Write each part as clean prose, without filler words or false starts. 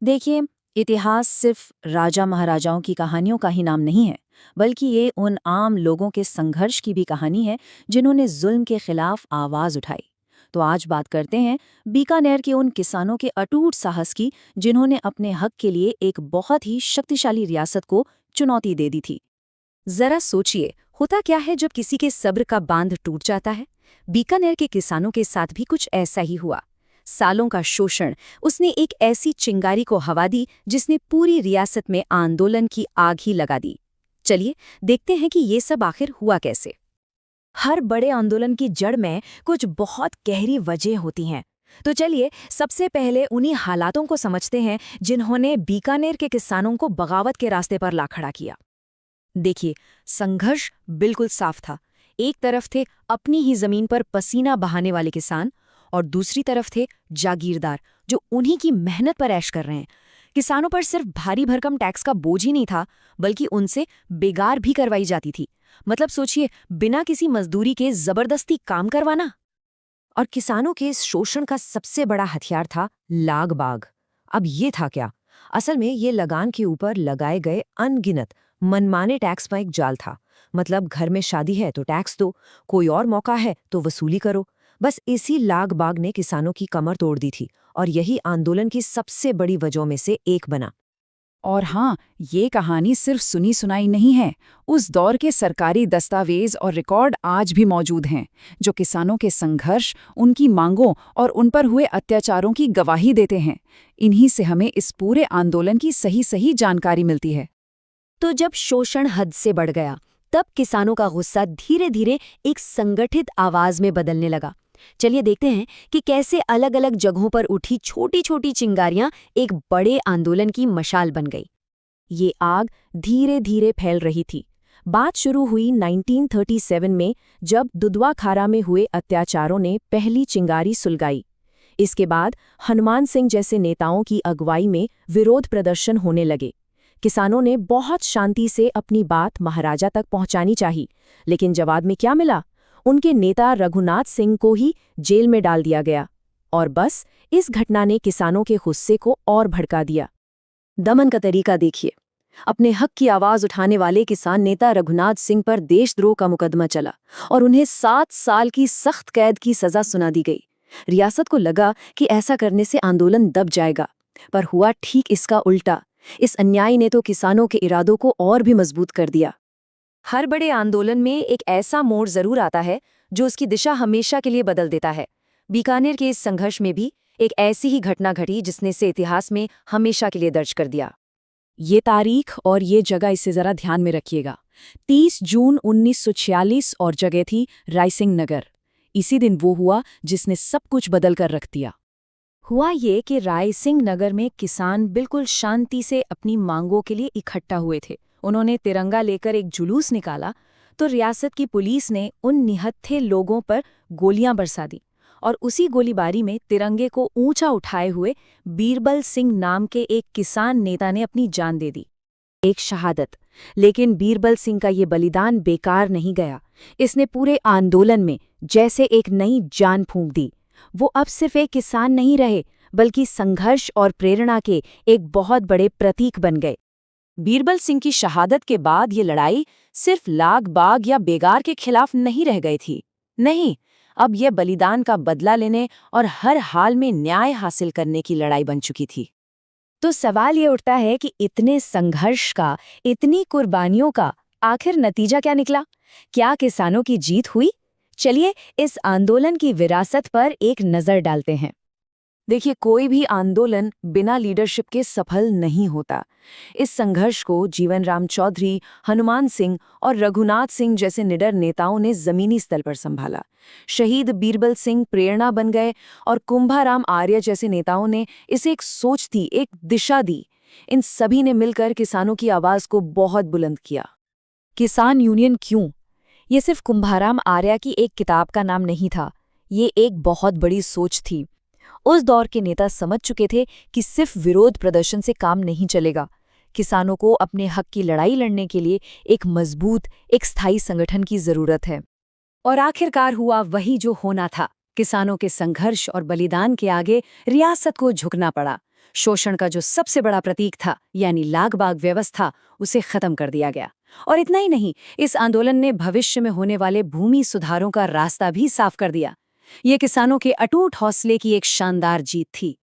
देखिए, इतिहास सिर्फ राजा महाराजाओं की कहानियों का ही नाम नहीं है, बल्कि ये उन आम लोगों के संघर्ष की भी कहानी है जिन्होंने जुल्म के खिलाफ आवाज उठाई। तो आज बात करते हैं बीकानेर के उन किसानों के अटूट साहस की, जिन्होंने अपने हक के लिए एक बहुत ही शक्तिशाली रियासत को चुनौती दे दी थी। जरा सोचिए, होता क्या है जब किसी के सब्र का बांध टूट जाता है। बीकानेर के किसानों के साथ भी कुछ ऐसा ही हुआ। सालों का शोषण, उसने एक ऐसी चिंगारी को हवा दी जिसने पूरी रियासत में आंदोलन की आग ही लगा दी। चलिए देखते हैं कि ये सब आखिर हुआ कैसे। हर बड़े आंदोलन की जड़ में कुछ बहुत गहरी वजह होती हैं। तो चलिए सबसे पहले उन्हीं हालातों को समझते हैं जिन्होंने बीकानेर के किसानों को बगावत के रास्ते पर ला खड़ा किया। देखिए, संघर्ष बिल्कुल साफ था। एक तरफ थे अपनी ही जमीन पर पसीना बहाने वाले किसान, और दूसरी तरफ थे जागीरदार जो उन्हीं की मेहनत पर ऐश कर रहे हैं। किसानों पर सिर्फ भारी भरकम टैक्स का बोझ ही नहीं था, बल्कि उनसे बेगार भी करवाई जाती थी। मतलब सोचिए, बिना किसी मजदूरी के जबरदस्ती काम करवाना। और किसानों के इस शोषण का सबसे बड़ा हथियार था लाग बाग। अब ये था क्या? असल में ये लगान के ऊपर लगाए गए अनगिनत मनमाने टैक्स का एक जाल था। मतलब घर में शादी है तो टैक्स दो, कोई और मौका है तो वसूली करो। बस इसी लाग बाग ने किसानों की कमर तोड़ दी थी, और यही आंदोलन की सबसे बड़ी वजहों में से एक बना। और हाँ, ये कहानी सिर्फ सुनी सुनाई नहीं है। उस दौर के सरकारी दस्तावेज और रिकॉर्ड आज भी मौजूद हैं, जो किसानों के संघर्ष, उनकी मांगों और उन पर हुए अत्याचारों की गवाही देते हैं। इन्हीं से हमें इस पूरे आंदोलन की सही सही जानकारी मिलती है। तो जब शोषण हद से बढ़ गया, तब किसानों का गुस्सा धीरे धीरे एक संगठित आवाज में बदलने लगा। चलिए देखते हैं कि कैसे अलग अलग जगहों पर उठी छोटी छोटी चिंगारियां एक बड़े आंदोलन की मशाल बन गई। ये आग धीरे धीरे फैल रही थी। बात शुरू हुई 1937 में, जब दुधवा खारा में हुए अत्याचारों ने पहली चिंगारी सुलगाई। इसके बाद हनुमान सिंह जैसे नेताओं की अगुवाई में विरोध प्रदर्शन होने लगे। किसानों ने बहुत शांति से अपनी बात महाराजा तक पहुंचानी चाहिए, लेकिन जवाब में क्या मिला? उनके नेता रघुनाथ सिंह को ही जेल में डाल दिया गया। और बस इस घटना ने किसानों के गुस्से को और भड़का दिया। दमन का तरीका देखिए। अपने हक की आवाज उठाने वाले किसान नेता रघुनाथ सिंह पर देशद्रोह का मुकदमा चला और उन्हें 7 साल की सख्त कैद की सजा सुना दी गई। रियासत को लगा कि ऐसा करने से आंदोलन दब जाएगा, पर हुआ ठीक इसका उल्टा। इस अन्याय ने तो किसानों के इरादों को और भी मजबूत कर दिया। हर बड़े आंदोलन में एक ऐसा मोड़ जरूर आता है जो उसकी दिशा हमेशा के लिए बदल देता है। बीकानेर के इस संघर्ष में भी एक ऐसी ही घटना घटी जिसने इसे इतिहास में हमेशा के लिए दर्ज कर दिया। ये तारीख और ये जगह इसे जरा ध्यान में रखिएगा। 30 जून 1946 और जगह थी रायसिंह नगर। इसी दिन वो हुआ जिसने सब कुछ बदल कर रख दिया। हुआ ये कि रायसिंह नगर में किसान बिल्कुल शांति से अपनी मांगों के लिए इकट्ठा हुए थे। उन्होंने तिरंगा लेकर एक जुलूस निकाला, तो रियासत की पुलिस ने उन निहत्थे लोगों पर गोलियां बरसा दी, और उसी गोलीबारी में तिरंगे को ऊंचा उठाए हुए बीरबल सिंह नाम के एक किसान नेता ने अपनी जान दे दी। एक शहादत। लेकिन बीरबल सिंह का ये बलिदान बेकार नहीं गया। इसने पूरे आंदोलन में जैसे एक नई जान फूंक दी। वो अब सिर्फ एक किसान नहीं रहे, बल्कि संघर्ष और प्रेरणा के एक बहुत बड़े प्रतीक बन गए। बीरबल सिंह की शहादत के बाद ये लड़ाई सिर्फ लाग बाग या बेगार के खिलाफ नहीं रह गई थी। नहीं, अब यह बलिदान का बदला लेने और हर हाल में न्याय हासिल करने की लड़ाई बन चुकी थी। तो सवाल ये उठता है कि इतने संघर्ष का, इतनी कुर्बानियों का आखिर नतीजा क्या निकला? क्या किसानों की जीत हुई? चलिए इस आंदोलन की विरासत पर एक नजर डालते हैं। देखिए, कोई भी आंदोलन बिना लीडरशिप के सफल नहीं होता। इस संघर्ष को जीवनराम चौधरी, हनुमान सिंह और रघुनाथ सिंह जैसे निडर नेताओं ने जमीनी स्तर पर संभाला। शहीद बीरबल सिंह प्रेरणा बन गए, और कुंभाराम आर्य जैसे नेताओं ने इसे एक सोच दी, एक दिशा दी। इन सभी ने मिलकर किसानों की आवाज को बहुत बुलंद किया। किसान यूनियन क्यों? ये सिर्फ कुंभाराम आर्य की एक किताब का नाम नहीं था, ये एक बहुत बड़ी सोच थी। उस दौर के नेता समझ चुके थे कि सिर्फ विरोध प्रदर्शन से काम नहीं चलेगा। किसानों को अपने हक की लड़ाई लड़ने के लिए एक मजबूत, एक स्थायी संगठन की जरूरत है। और आखिरकार हुआ वही जो होना था। किसानों के संघर्ष और बलिदान के आगे रियासत को झुकना पड़ा। शोषण का जो सबसे बड़ा प्रतीक था, यानी लाग-बाग व्यवस्था, उसे खत्म कर दिया गया। और इतना ही नहीं, इस आंदोलन ने भविष्य में होने वाले भूमि सुधारों का रास्ता भी साफ कर दिया। ये किसानों के अटूट हौसले की एक शानदार जीत थी।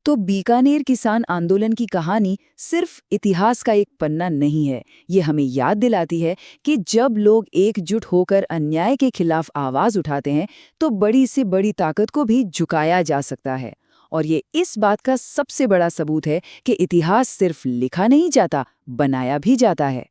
तो बीकानेर किसान आंदोलन की कहानी सिर्फ इतिहास का एक पन्ना नहीं है, ये हमें याद दिलाती है कि जब लोग एकजुट होकर अन्याय के खिलाफ आवाज उठाते हैं तो बड़ी से बड़ी ताकत को भी झुकाया जा सकता है। और ये इस बात का सबसे बड़ा सबूत है कि इतिहास सिर्फ लिखा नहीं जाता, बनाया भी जाता है।